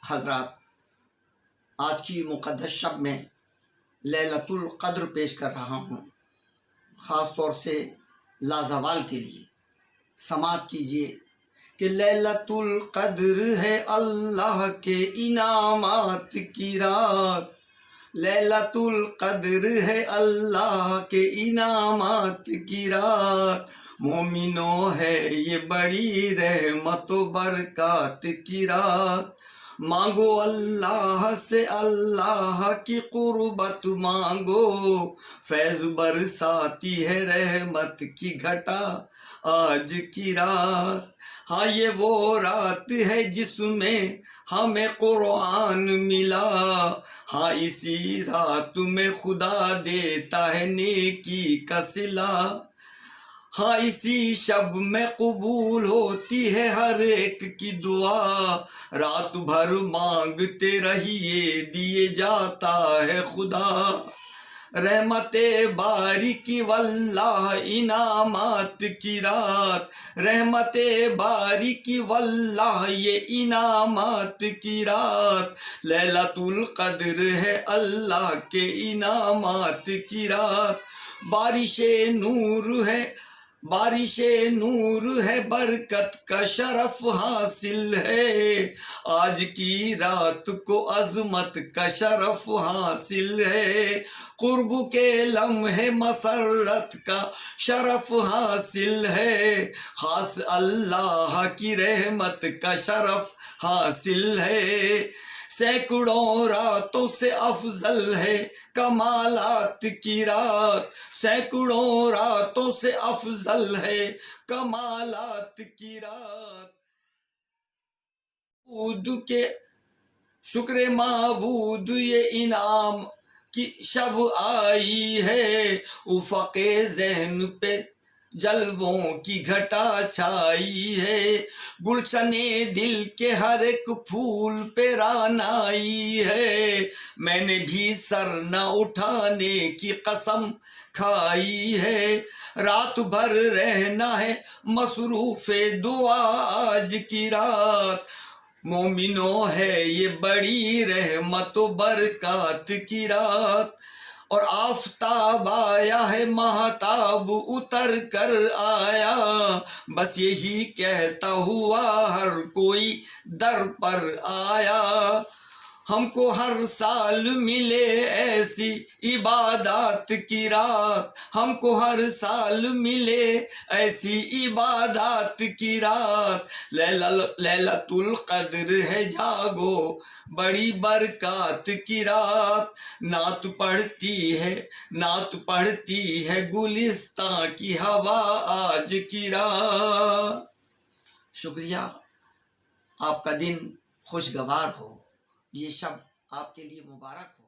حضرات، آج کی مقدس شب میں لیلۃ القدر پیش کر رہا ہوں، خاص طور سے لازوال کے لیے۔ سماعت کیجیے کہ لیلۃ القدر ہے اللہ کے انعامات کی رات، لیلۃ القدر ہے اللہ کے انعامات کی رات، مومنوں ہے یہ بڑی رحمت و برکات کی رات۔ مانگو اللہ سے اللہ کی قربت مانگو، فیض برساتی ہے رحمت کی گھٹا آج کی رات۔ ہاں یہ وہ رات ہے جس میں ہمیں قرآن ملا، ہاں اسی رات میں خدا دیتا ہے نیکی کا صلہ، ہاں اسی شب میں قبول ہوتی ہے ہر ایک کی دعا، رات بھر مانگتے رہیے دیے جاتا ہے خدا۔ رحمت باری کی واللہ انعامات کی رات، رحمت باری کی واللہ یہ انعامات کی رات، لیلۃ القدر ہے اللہ کے انعامات کی رات۔ بارش نور ہے، بارش نور ہے، برکت کا شرف حاصل ہے، آج کی رات کو عظمت کا شرف حاصل ہے، قرب کے لمحے مسرت کا شرف حاصل ہے، خاص اللہ کی رحمت کا شرف حاصل ہے، سینکڑوں راتوں سے افضل ہے کمالات کی رات، سینکڑوں راتوں سے افضل ہے کمالات کی رات۔ معبود کے شکر معبود یہ انعام کی شب آئی ہے، افق ذہن پہ جلووں کی گھٹا چھائی ہے، گلشن دل کے ہر ایک پھول پہ ران آئی ہے، میں نے بھی سر نہ اٹھانے کی قسم کھائی ہے، رات بھر رہنا ہے مصروف دعا آج کی رات، مومنوں ہے یہ بڑی رحمت و برکات کی رات، اور آفتاب آیا ہے مہتاب اتر کر آیا، بس یہی کہتا ہوا ہر کوئی در پر آیا، ہم کو ہر سال ملے ایسی عبادات کی رات، ہم کو ہر سال ملے ایسی عبادات کی رات، لیلۃ القدر ہے جاگو بڑی برکات کی رات، نعت پڑھتی ہے گلستان کی ہوا آج کی رات۔ شکریہ، آپ کا دن خوشگوار ہو، یہ شب آپ کے لیے مبارک ہو۔